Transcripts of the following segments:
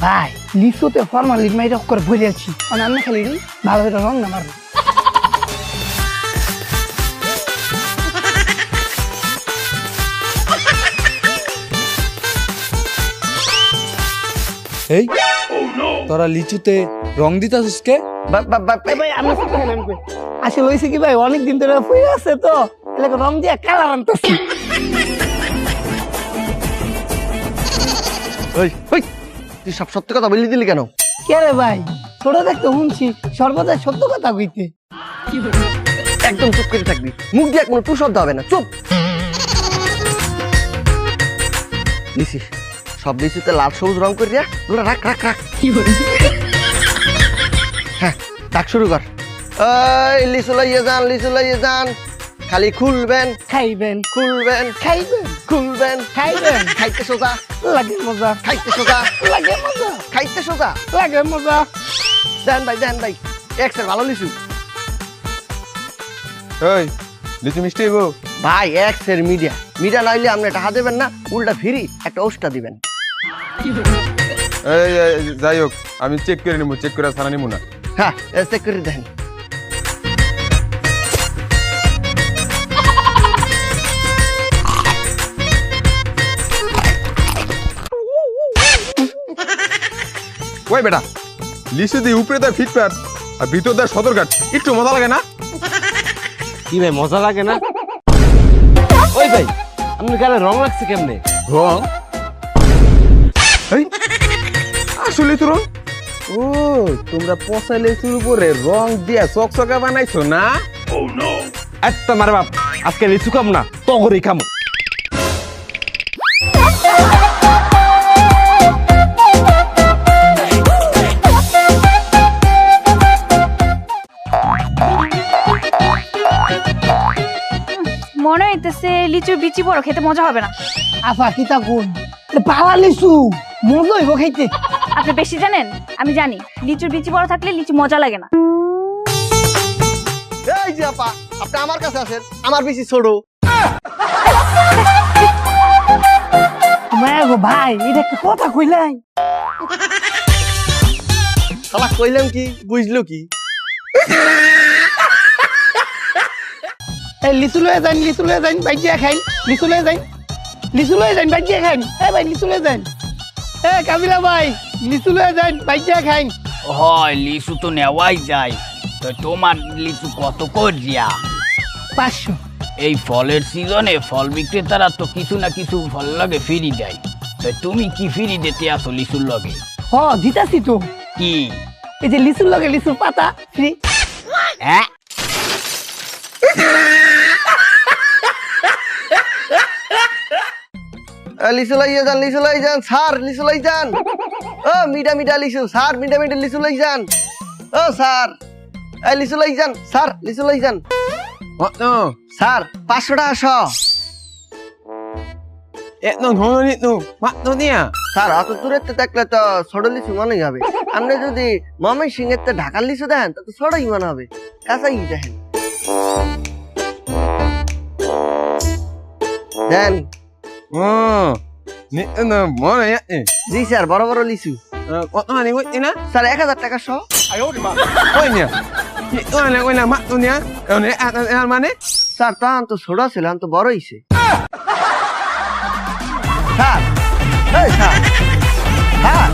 ভাই লিচুতে ফরমালিন মাইর করে ভরে আছি মানে আমি খালি ভালো করে রং না মারবো। এই তোরা লিচুতে রং দিতাছিস কে? ভাই আমি আসলে হয়েছে কি ভাই অনেকদিন ধরে ফুয়ে আছে তো এলাকা রং দিয়ে কালার আনতেছি। তুই সব সত্যি কথা বললি দিলি কেন? কে রে ভাই ছোট দেখতে শুনছি সর্বদা সত্য কথা কইতে। একদম চুপ করে থাকবি, মুখ দিয়ে কোনো টু শব্দ হবে না, চুপ। লিসি সব লিচুতে লাল সবুজ রং করে দিয়া তোরা রাখ রাখ রাখ। হ্যাঁ ডাক শুরু কর। এই লিচু লাইয়ে যান, লিচু লাইয়ে যান, খালি খুলবেন খাইবেন খুলবেন খাইবেন খুলবেন খাইবেন খাইতে সোজা লাগে মজা খাইতে সোজা লাগে মজা খাইতে সোজা লাগে মজা। দেন ভাই এক্সের ভালো লিচু ওই লিচু মিষ্টি হইব? ভাই এক্সের মিডিয়া মিডিয়া নাইলে আপনি টাকা দেবেন না, উল্টা ফ্রি একটা ওষটা দিবেন। এই যাই হোক আমি চেক করে নিবো, চেক করে ছাড়া নিবো না। হ্যাঁ চেক করে দেন। ওই বেটা লিচু দিয়ে উপরে দেয় ফিটফাট আর ভিতর দেয় সদরঘাট, একটু মজা লাগে না? কি ভাই মজা লাগে না? ওই ভাই আপনার গালে রং লাগছে কেমনে? রং? এই আসলে তো রং? ও তোমরা পচা লিচুর উপরে রং দিয়া চকচকা বানাইছো না? একটা মারে বাপ আজকে লিচু খাম না তো করেই খাম। মনে হইতেছে লিচুর বিচি বড় খেতে মজা হবে না। আফা কিতা কোন পালা লিচু মজা হইব খাইতে। আপনি বেশি জানেন? আমি জানি লিচুর বিচি বড় থাকলে লিচু মজা লাগে না। এই যে আপা আপনি আমার কাছে আছেন, আমার বেশি ছোট। গো ভাই এটা একটা কথা কইলাই। শালা কইলাম কি বুঝলো কি? এই লিচু লয়ে যান বাইজিয়া খাইন লিচু লয়ে যান বাইজিয়া খাইন। এই ভাই লিচু লয়ে যান। এ কাবিলা ভাই লিচু লয়ে যান বাইজিয়া খাইন। হয় লিচু তো নেওয়াই যায়, তো তোমার লিচু কত করিয়া? 500। এই ফলের সিজনে ফল বিক্রেতারা তো কিছু না কিছু ফল লগে ফ্রি দেয়, তো তুমি কি ফ্রি দিতে আসো লিচুর লগে? হ দিতাছি তো, কি? এই যে লিচুর লগে লিচুর পাতা ফ্রি। হ্যাঁ লিচু লাইয়ে যান, লিচু লাই যান স্যার, লিচু লাই যান। ও মিডা মিডা লিচু স্যার, মিডা মিডা লিচু লাই যান। ও স্যার এই লিচু লাই যান স্যার, লিচু লাই যান। স্যার 500 টাকা শ। স্যার অত দূরের তো দেখলে তো ছোট লিচু মনেই হবে। আপনি যদি মমি সিং এর ঢাকার লিচু দেন তো ছোটই মনে হবে, কাঁচাই দেখেন। দেন। জি স্যার বড় বড় লিচু স্যার 1000 টাকা শ। মানে স্যার তখন তো ছোট ছিল, এখন তো বড় হইছে। স্যার এই স্যার হ্যাঁ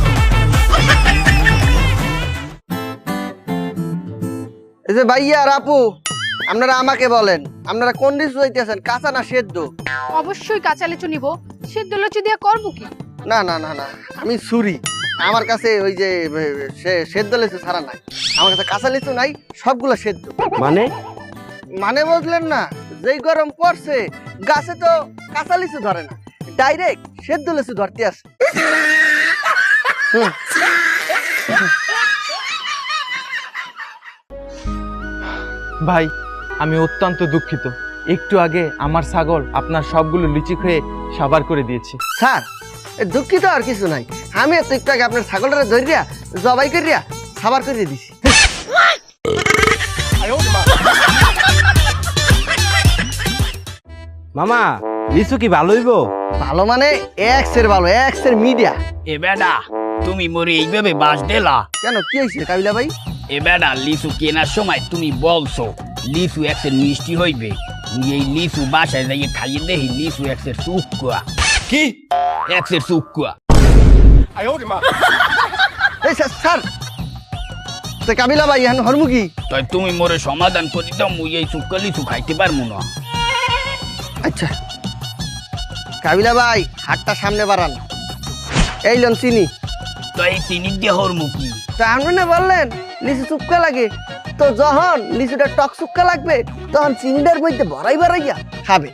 এই যে ভাইয়া আর আপু আপনারা আমাকে বলেন, আপনারা কোন লিচু চাইতেছেন, কাঁচা না সেদ্ধ? অবশ্যই কাঁচা লিচু নিব, সিদ্ধ লিচু দিয়ে করবো কি? না না না না আমি ছুরি, আমার কাছে ওই যে সেদ্ধ লিচু ছাড়া নাই, আমার কাছে কাঁচা লিচু নাই, সবগুলো সেদ্ধ। মানে মানে বুঝলেন না? যেই গরম পড়ছে গাছে তো কাঁচা লিচু ধরে না, ডাইরেক্ট সেদ্ধ লিচু ধরতে আসে। ভাই আমি অত্যন্ত দুঃখিত, একটু আগে আমার ছাগল আপনার সবগুলো লিচি খেয়ে সাবার করে দিয়েছে। স্যার দুঃখিত আর কিছু নাই, আমি তো একটু আগে আপনার ছাগলটা ধরিয়া জবাই করিয়া সাবার করিয়ে দিছি। মামা লিচু কি ভালো হইব? ভালো মানে এক্সের ভালো, এক্সের মিডিয়া। এ বেটা তুমি মোরে এইভাবে বাস দিলা। কেন কি হয়েছে কাবিলা ভাই? এ বেটা লিচু কেনার সময় তুমি বলছো লিচু একসের মিষ্টি হইবে, এই লিচু বাসায় যাইয়ে খাইয়ে দেখি লিচু একসের চুকুয়া। কি একসের চুকুয়া? এই স্যার তো কাবিলা ভাই এখন হরমুখী। তাই তুমি মোরে সমাধান করে দাও, মুই এই চুক্কা লিচু খাইতে পারবো না। আচ্ছা কাবিলা ভাই হাতটা সামনে বাড়ান, এই লন চিনি। তো এই চিনি দিয়ে হরমুখী। তা আপনি না বললেন লিচু চুক্কা লাগে, তো যখন লিচুটা টক চুক্কা লাগবে তখন চিনিটার মধ্যে ভরাই ভরাইয়া খাবে।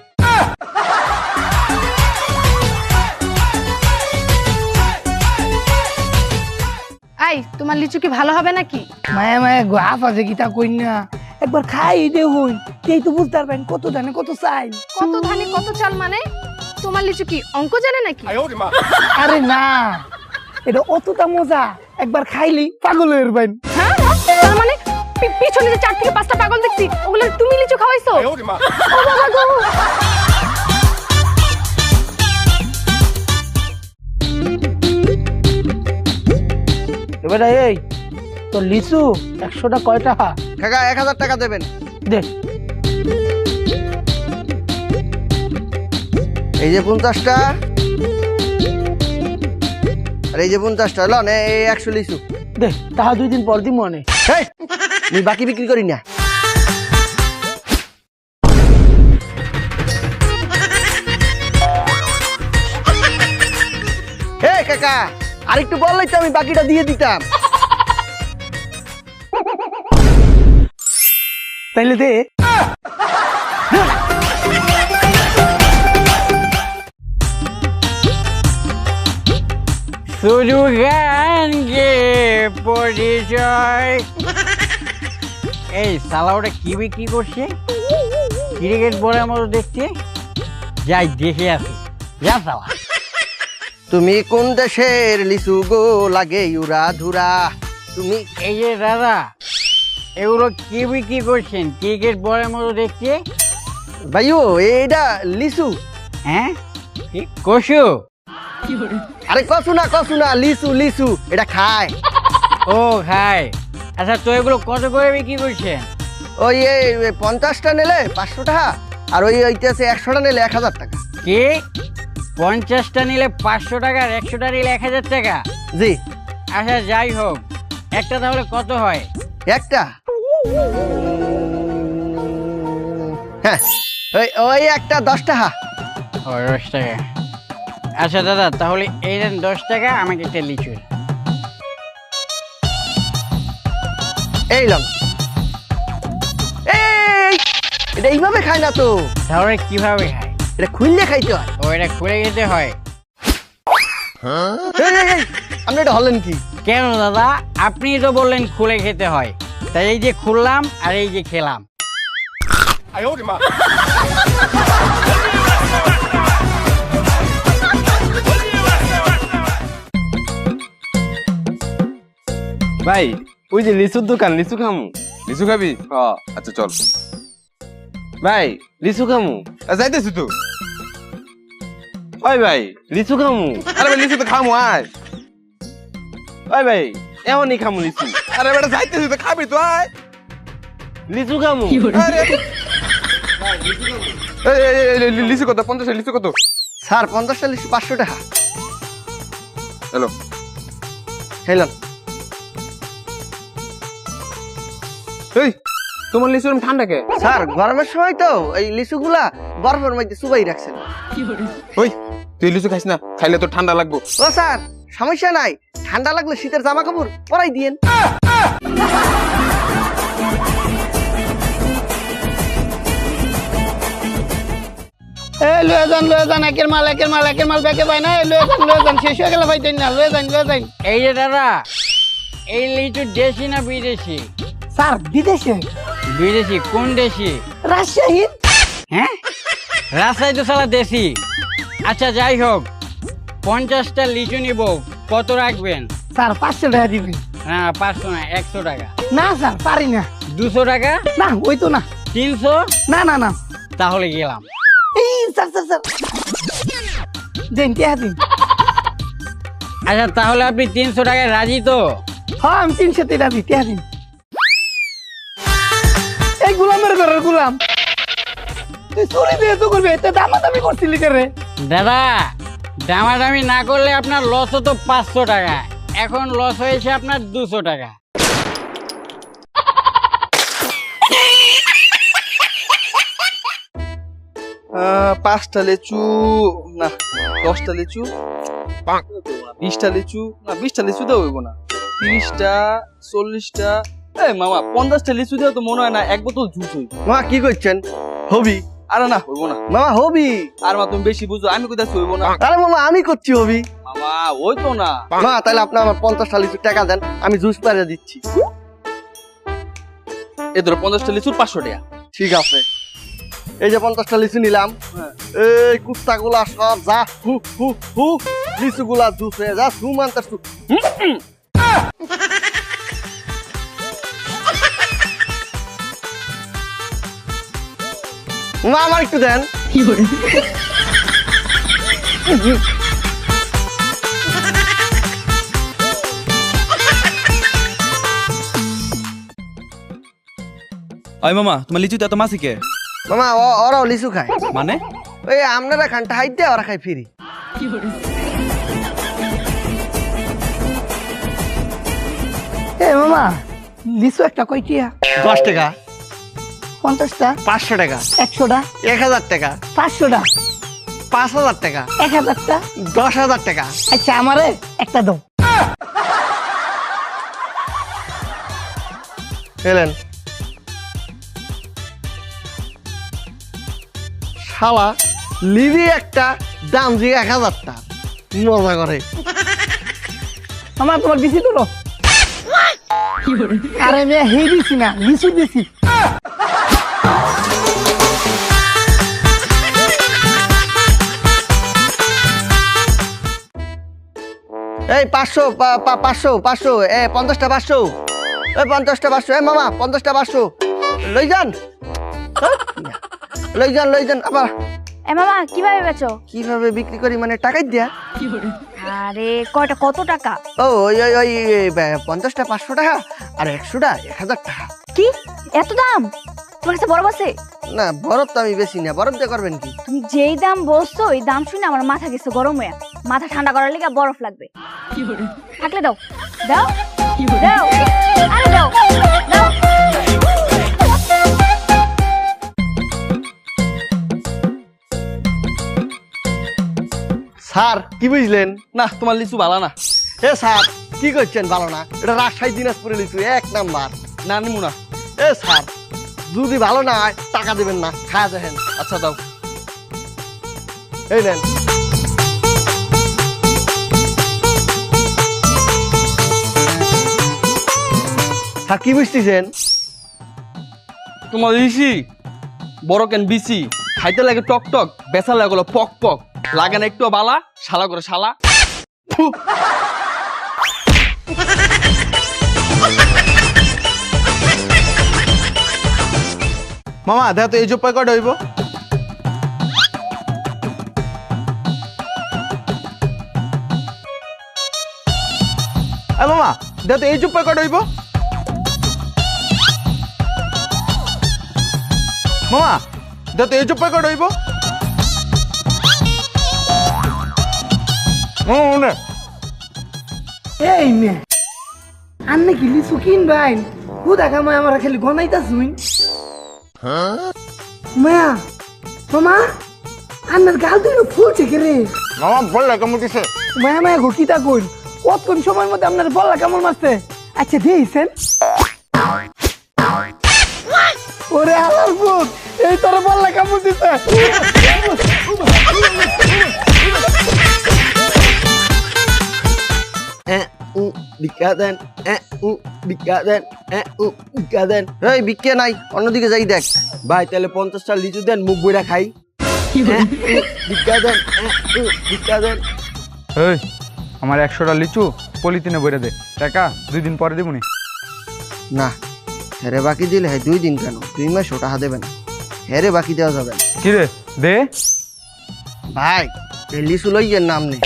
আই তোমার লিচু কি ভালো হবে নাকি? মায়া মায়া গাফ আছে কিতা কই না, একবার খাই দেখুন, এই তো বুঝতে পারবেন কত জানে কত চাই। কত ধানে কত চাল মানে? তোমার লিচু কি অঙ্ক জানে নাকি? আরে না, এটা অতটা মজা, একবার খাইলি পাগল হয়ে যাবেন। হ্যাঁ তার মানে পিছনে যে 4 থেকে 5টা পাগল দেখছি ওগুলো তুমি লিচু খাওয়াইছো? ও বাবা গো। এবারে এই তো লিচু 100টা কয় টাকা? কাকা 1000 টাকা দেবেন। দে। এই যে 50টা আর এই যে 50টা লন, এই 100 লিচু। দে, তাহা 2 দিন পর দি মনে। এই আমি বাকি বিক্রি করি না। এই কাকা আরেকটু বললেই তো আমি বাকিটা দিয়ে দিতাম। তাইলে দে। শুধু গানকে পরিচয়। এই সালা ওটা কি বিক্রি করছে? ক্রিকেট বলের মতো দেখছে, যাই দেখে আসি। যা সালা। তুমি কোন দেশের লিচু গো লাগে উড়া ধুরা? তুমি এই যে দাদা, এগুলো কি বিক্রি করছেন? ক্রিকেট বলের মতো দেখছে। ভাইও এইটা লিচু। হ্যাঁ কি কসু? আরে কসু না লিচু লিচু, এটা খায়। ও খায়। আচ্ছা তো এগুলো কত করে বিক্রি করছেন? ওই এই 50টা নিলে 500 টাকা, আর ওই ওইটাছে 100টা নিলে 1000 টাকা। কি 50টা নিলে 500 টাকা আর 100টা নিলে 1000 টাকা? জি। আচ্ছা যাই হোক, একটা তাহলে কত হয়? একটা হ্যাঁ ওই একটা 10 টাকা। ও 10 টাকা। আচ্ছা দাদা তাহলে এই দেন 10 টাকা, আমাকে একটা লিচু। এই লন। এই এটা এইভাবে খায় না তো, তাহলে কিভাবে খায়? এটা খুললে খাইতে হয়। ও এটা খুলে খেতে হয়? এই আপনি এটা হলেন কি? কেন দাদা, আপনি তো বললেন খুলে খেতে হয়, তাই এই যে খুললাম আর এই যে খেলাম। ভাই ওই যে লিচুর দোকান, লিচু খামু। লিচু খাবি? হ্যাঁ আচ্ছা চল। ভাই লিচু খামু। যাইতেছি তো। ওই ভাই লিচু খামু। আরে ভাই লিচু তো খামু আয়। ওই ভাই এমনই খামু লিচু। আরে বেটা যাইতেছি তো, খাবি তো আয়। লিচু খামু। আরে এই লিচু কত? 50 লিচু কত? স্যার 50টা লিচু 500 টাকা। হ্যালো হেলন। এই তোমার লিচু ঠান্ডা কে? স্যার গরমের সময় তো এই লিচুগুলা বরফের মধ্যে চুবাই রাখছেন। ওই তুই লিচু খাইস না, খাইলে তো ঠান্ডা লাগবো। ও স্যার সমস্যা নাই, ঠান্ডা লাগলে শীতের জামা কাপড় পরাই দিয়েন। লয়ে যান একের মাল ব্যাকে পাই না। লয়ে যান শেষ হয়ে গেলে ভাই, না লয়ে যান। এই যে দাদা, এই লিচু দেশি না বিদেশি? স্যার বিদেশে। বিদেশি? কোন দেশি? রাজশাহী। হ্যাঁ রাজশাহী তো সালা দেশি। আচ্ছা যাই হোক, 50টা লিচু নিব, কত রাখবেন? স্যার 500 টাকা দিবেন। না 500 না, 100 টাকা। না স্যার পারি না। 200 টাকা? না ওই তো না। 300? না তাহলে গেলাম। এই স্যার দেন কে দিন। আচ্ছা তাহলে আপনি 300 টাকায় রাজি তো? হ্যাঁ আমি 300 টাকা দিতে আসি। এই গোলামের ঘরের গোলাম, তুই চুরি দিয়ে তো করবি, এতে দামাদামি করছিলি কে রে? দাদা দামাদামি না করলে আপনার লস হতো 500 টাকা, এখন লস হয়েছে আপনার 200 টাকা। পাঁচটা লিচু না, 10টা লিচু, 20টা লিচু না, 20টা লিচু দেওয়া হইব না, 30টা 40টা, এই মামা 50টা লিচু দেওয়া তো মনে হয় না, এক বোতল জুস হইব। মামা কি করছেন? হবি? আরে না হইব না মামা, হবি। আর মা তুমি বেশি বুঝো, আমি কোথায় হইব না। আরে মামা আমি করছি হবি। মামা ওই তো না। মা তাহলে আপনি আমার 50টা লিচু টাকা দেন, আমি জুস পাড়ে দিচ্ছি। এ ধরো 50টা লিচুর 500 টাকা। ঠিক আছে, এই যে 50টা লিচু নিলাম। এই কুত্তা গুলা সব যা হু হু হু, লিচু গুলা জুস হয়ে যা, হু মানতাস তু। মা আমার একটু দেন। ওই মামা তোমার লিচুতে এত মাছি কে? মামা ওরাও লিচু খায়। মানে? ওই আপনারা খানটা হাইট দেয়, ওরা খায় ফ্রি। এ মামা, লিচু একটা কয়টিয়া? 10 টাকা। 50টা? 500 টাকা। 100টা? 1000 টাকা। 500টা? 5000 টাকা। 1000টা? 10,000 টাকা। আচ্ছা আমারে একটা দাও। এলেন শালা, লিবি একটা, দাম যে 1000টা, মজা করে। মামা তোমার দিছি তো? আরে মেয়ে হে দিছি না, লিচু দিছি। এই 500 500 500, 50টা 500, 50টা 500, মামা 50টা 500 লই যান, লই যান। আবার এ মামা কিভাবে বেচো? কিভাবে বিক্রি করি মানে টাকাই দিয়া? আরে কয়টা, কত টাকা? ও ওই 50টা 500 টাকা, আর 100টা 1000 টাকা। কি এত দাম? তোমার কাছে বরফ আছে? না বরফ তো আমি বেশি না, বরফ দিয়ে করবেন কি? তুমি যেই দাম বলছো ওই দাম শুনে আমার মাথা গেছে গরম হয়ে। মাথা ঠান্ডা করার লেগে বরফ লাগবে। থাকলে দাও দাও দাও, আরে দাও দাও। স্যার কি বুঝলেন? না তোমার লিচু ভালো না। এ স্যার কি করছেন? ভালো না, এটা রাজশাহী দিনাজপুরের লিচু 1 নাম্বার। না নিমু না। এ স্যার যদি ভালো না হয় টাকা দেবেন না, খায়া দেখেন। আচ্ছা দাও, এই নেন। স্যার কি বুঝতেছেন? তোমার লিচি বড় কেন বিসি, খাইতে লাগে টক টক, বেচা লাগে পক পক, লাগে না একটু বালা, শালা করে শালা। মামা দেখ তো এই যে পয়কট হইব। মামা দেখ তো এই যে পয়কট হইব। মামা দেখ তো এই যে পয়কট হইব। এই মেয়ে, আর নাকি লিচু কিনবাই? হুদা কামাই আমার খালি গনাইতা শুন। মায়া মামা, আন্নার গাল তুই ফুলছে কে রে? মামা বললে কেমন দিছে? মায়া মায়া ঘুকিতা কইল, কতক্ষণ সময়ের মধ্যে আপনার বললা কেমন মারছে? আচ্ছা দিয়েছেন? ওরে আলার ভূত, এই তোর বললা কেমন দিছে? বিক্কা দেন, বিক্কা দেন, বিক্কা দেন। এই বিক্কে নাই, অন্যদিকে যাই দেখ। ভাই তাহলে 50টা লিচু দেন, মুখ বইরা খাই। বিক্কা দেন, বিক্কা দেন। এই আমার 100টা লিচু পলিথিনে ভরে দে, টাকা 2 দিন পরে দিবনি। না হেরে বাকি দিলে 2 দিন কেন, 2 মাস ওটা দেবে না, হেরে বাকি দেওয়া যাবে না। কি রে দে। ভাই এই লিচু লইয়ের নাম নেই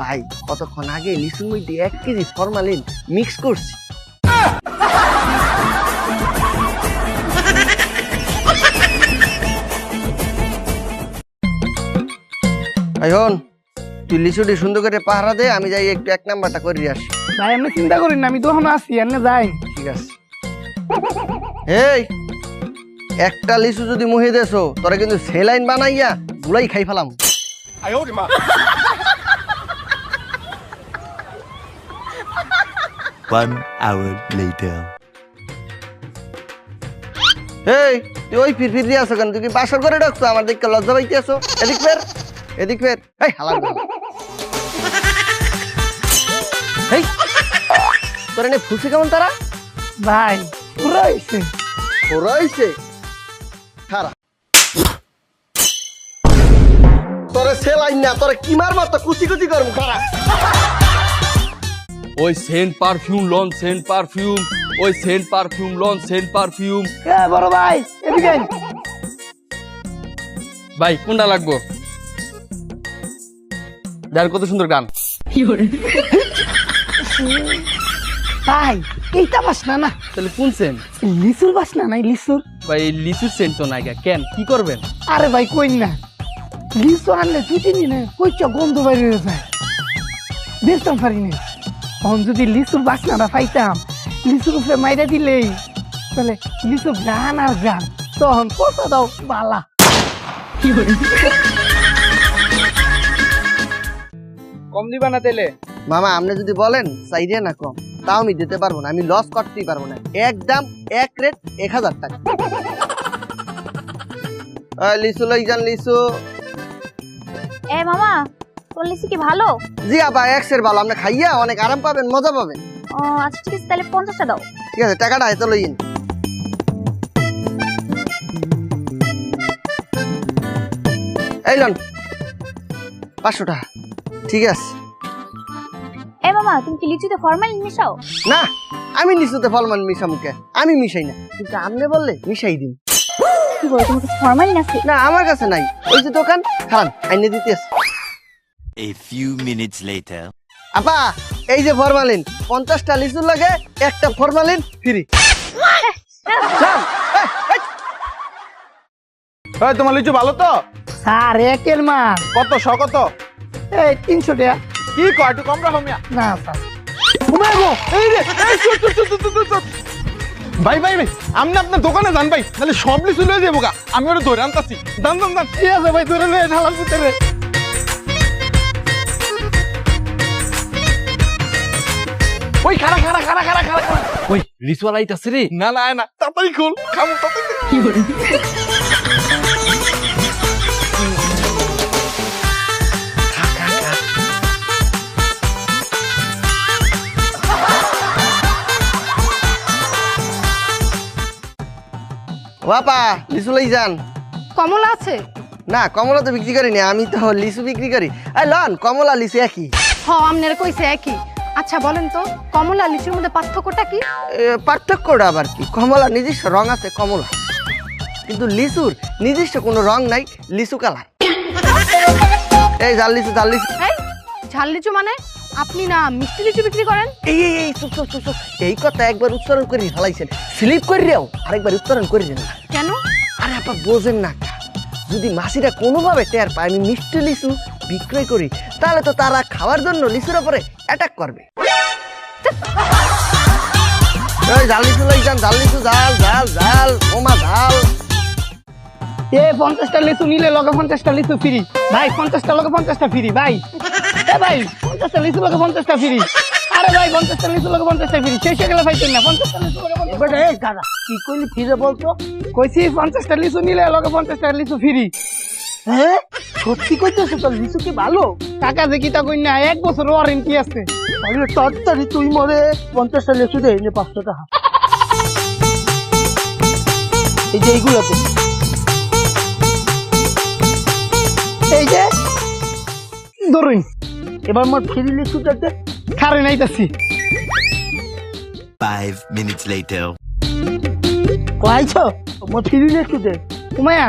ভাই, কতক্ষণ আগে লিচুর মধ্যে 1 কেজি ফরমালিন মিক্স করছি। এখন তুই লিচুটি সুন্দর করে পাহারা দে, আমি যাই একটু 1 নাম্বারটা করে আসি। ভাই আপনি চিন্তা করেন না, আমি তো এখন আসি, এনে যাই। ঠিক আছে। এই একটা লিচু যদি মুহে দেছো তোরা কিন্তু সেলাইন বানাইয়া গুলাই খাই ফেলাম। One hour later. এই তুই ওই ফির দিয়ে আসো কেন? তুই কি বাসর করে ডাকছো? আমার দিকে লজ্জা পাইতে আসো? এদিক ফের, এদিক ফের। এই হালার গলা। এই তোর এনে ফুসে কেমন তারা? ভাই পুরো হইছে। ওরা হইছে খারাপ। তোরে সেলাইন না, তোরে কি মার মতো কুচি কুচি করম খারাপ। ওই সেন্ট পারফিউম লন সেন্ট পারফিউম, ওই সেন্ট পারফিউম লন সেন্ট পারফিউম। এ বড় ভাই এদিকে আইন। ভাই কোনটা লাগবো? যার কত সুন্দর গান। ভাই এইটা বাসনা না, তাহলে কোন সেন্ট? লিচুর বাসনা নাই, লিচুর। ভাই লিচুর সেন্ট তো নাই, কেন কি করবেন? আরে ভাই কই না, লিচু আনলে 2-3 দিনে কইচা গন্ধ বাইরে যায়, বেচতাম পারি না। এখন যদি লিচুর বাসনাটা পাইতাম, লিচুর উপরে মাইরা দিলেই তাহলে লিচু গান আর গান, তখন কত দাও বালা। কম দিবা না তেলে? মামা আপনি যদি বলেন চাইরে না কম, তাও আমি দিতে পারবো না, আমি লস করতেই পারবো না। একদম এক রেট 1000 টাকা। লিচু লই যান লিচু। এ মামা তোর লিচু কি ভালো? জি আপা, এক্সের ভালো, আপনি খাইয়া অনেক আরাম পাবেন, মজা পাবেন। ও আচ্ছা ঠিক আছে, তাহলে 50টা দাও। ঠিক আছে, টাকাটা এত লইন। এই লন 500 টাকা। ঠিক আছে। এ মামা তুমি কি লিচুতে ফরমালিন মিশাও? না, আমি লিচুতে ফলমান মিশা মুখে আমি মিশাই না, কিন্তু আপনি বললে মিশাই দিন। কি বলো, তোমার কাছে ফরমালিন আছে? না আমার কাছে নাই, ওই যে দোকান খান আইনে দিতে আছে। A few minutes later. আপা এই যে ফরমালিন, 50টা লিচুর লাগে একটা ফরমালিন ফ্রি। তোমার লিচু ভালো তো? স্যার একের মা কত শ কত? এই 300 টাকা। কি কয় একটু কম রাখো মিয়া। না স্যার ঘুমাইবো এই রে, এই চুপ চুপ চুপ চুপ চুপ। ভাই ভাই ভাই আপনি আপনার দোকানে যান ভাই, তাহলে সব লিচু লয়ে যাবো গা, আমি ওটা ধরে আনতাছি। দান দান দান। ঠিক আছে ভাই, ধরে লয়ে ঢালার ভিতরে। ওই খাড়া খাড়া খাড়া খাড়া খাড়া। ওই লিচুয়ালা আইতাছে রে। না না না, তাড়াতাড়ি খোল, খামু তাড়াতাড়ি। বাপা লিচু লই যান। কমলা আছে? না কমলা তো বিক্রি করি না, আমি তো লিচু বিক্রি করি। এই লন কমলা লিচু একই। হ আপনারা কইছে একই। আচ্ছা বলেন তো কমলা লিচুর মধ্যে পার্থক্যটা কি? পার্থক্যটা আবার কি? কমলা নিজস্ব রং আছে কমলা, কিন্তু লিচুর নিজস্ব কোনো রং নাই, লিচু কালার। এই জাল লিচু জাল লিচু। এই ঝাল লিচু মানে আপনি না মিষ্টি লিচু বিক্রি করেন? এই এই এই চুপ চুপ চুপ চুপ। এই কথা একবার উচ্চারণ করে ফেলাইছেন, স্লিপ করিয়াও আরেকবার উচ্চারণ করে দেন না। কেন? আরে আপা বোঝেন না, যদি মাসিরা কোনোভাবে টের পায় আমি মিষ্টি লিচু বিক্রয় করি, তাহলে তো তারা খাওয়ার জন্য লিচুর উপরে অ্যাটাক করবে। এই জাল লিচু লই যান, জাল লিচু জাল জাল জাল ওমা জাল। এ 50টা লিচু নিলে লগে 50টা লিচু ফ্রি ভাই, 50টা লগে 50টা ফ্রি ভাই। এ ভাই 50টা লিচু লগে 50টা ফ্রি। আরে ভাই 50টা লিচু লগে 50টা ফ্রি, শেষ হয়ে গেলে পাইতেন না। 50টা লিচু লগে 50টা। এবারে এই দাদা কি কইলি ফ্রিতে বলছো? কইছি 50টা লিচু নিলে লগে 50টা লিচু ফ্রি। হ্যাঁ সত্যি কইতেছো? তো লিচু কি ভালো? টাকা যে কিটা কই না, 1 বছর ওয়ারেন্টি আছে। তাহলে তাড়াতাড়ি তুই মরে 50টা লিচু দে, নে 500 টাকা। এই যে এইগুলোতে, এই যে ধরুন, এবার মোর ফ্রি লিচুটাতে খারে নাইতাছি। 5 minutes later. কইছো মোর ফ্রি লিচুতে উমায়া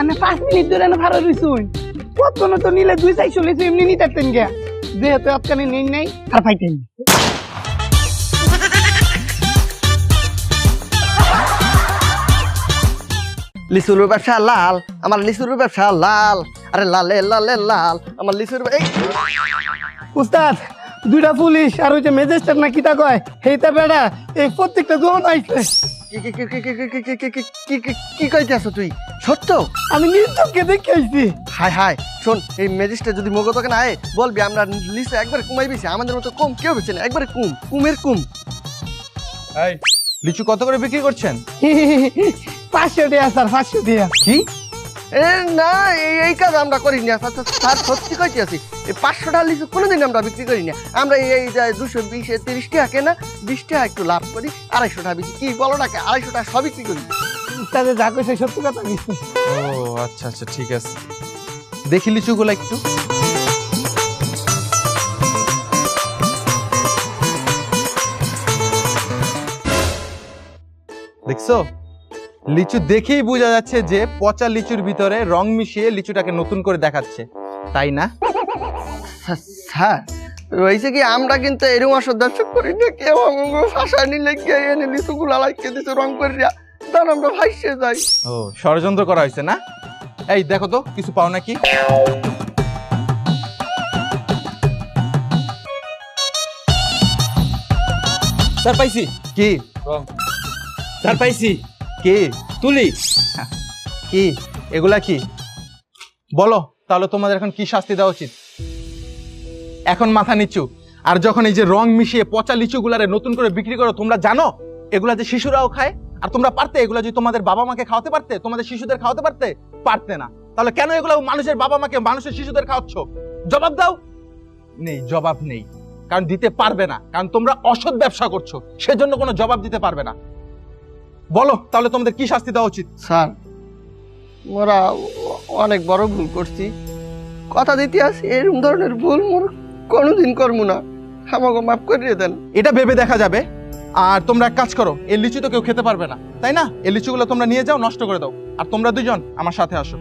আমি 5 মিনিট ধরে না ভাড়া রইছুই। কখনো তো নিলে 2-4 লিচু এমনি নিতে পারতেন গিয়া, যেহেতু আপনার নেই নাই আর পাইতেন। লিচুর ব্যবসা লাল, আমার লিচুর ব্যবসা লাল, আরে লালে লালে লাল, আমার লিচুর এই উস্তাদ, 2টা পুলিশ আর ওই যে ম্যাজিস্ট্রেট না কিতা কয় হেইতা বেড়া এই প্রত্যেকটা দোকান আইছে। কি কইতে আছো তুই? সত্য? আমি নিজ চোখে দেখে আইছি। হায় হায়, শোন, এই ম্যাজিস্ট্রেট যদি মগো দোকানে আয় বলবি আমরা লিচু একবার কমাই বেশি, আমাদের মতো কম কেউ বেছে না, একবারে কুমের কুম। এই লিচু কত করে বিক্রি করছেন? 500 টাকা স্যার, 500 টাকা। কি? এ না, এই কাজ আমরা করি না স্যার, সত্যি কইতে আছি। এই 500 টাকা লিচু কোনোদিন আমরা বিক্রি করি না। আমরা এই 220 30 টাকা কেনা, 20 টাকা একটু লাভ করি, 250 টাকা বেশি। কি বলো না, 250 টাকা সব বিক্রি করি। উস্তাদে যা কইছে সত্যি কথা কইছে। ও আচ্ছা আচ্ছা, ঠিক আছে, দেখি লিচুগুলো একটু। দেখছো, লিচু দেখেই বোঝা যাচ্ছে যে পচা লিচুর ভিতরে রং মিশিয়ে লিচুটাকে নতুন করে দেখাচ্ছে, তাই না? স্যার হয়েছে কি, আমরা কিন্তু এরকম আসর দর্শক করি না, কেউ ভাষা নিলে গিয়ে এনে লিচুগুলা লাইকে দিচ্ছে রং করে দিয়া, তখন আমরা ভাইসে যাই। ও ষড়যন্ত্র করা হয়েছে না? এই দেখো তো কিছু পাও নাকি? স্যার পাইছি। কি স্যার পাইছি। কি তুলি। কি এগুলা কি বলো, তাহলে তোমাদের এখন কি শাস্তি দেওয়া উচিত? এখন মাথা নিচু। আর যখন এই যে রং মিশিয়ে পচা লিচুগুলারে নতুন করে বিক্রি করো, তোমরা জানো এগুলা যে শিশুরাও খায়, আর তোমরা পারতে এগুলা যদি তোমাদের বাবা মাকে খাওয়াতে পারতে, তোমাদের শিশুদের খাওয়াতে পারতে? পারতে না। তাহলে কেন এগুলো মানুষের বাবা মাকে, মানুষের শিশুদের খাওয়াচ্ছ? জবাব দাও। নেই, জবাব নেই, কারণ দিতে পারবে না, কারণ তোমরা অসৎ ব্যবসা করছো, সেজন্য কোনো জবাব দিতে পারবে না। বলো তাহলে তোমাদের কি শাস্তি দেওয়া উচিত? স্যার মোরা অনেক বড় ভুল করছি, কথা দিতে আসি, এরকম ধরনের ভুল মোর কোনোদিন করবো না, আমাকে মাফ করিয়ে দেন। এটা ভেবে দেখা যাবে। আর তোমরা এক কাজ করো, এই লিচু তো কেউ খেতে পারবে না, তাই না? এই লিচুগুলো তোমরা নিয়ে যাও, নষ্ট করে দাও, আর তোমরা দুজন আমার সাথে আসো।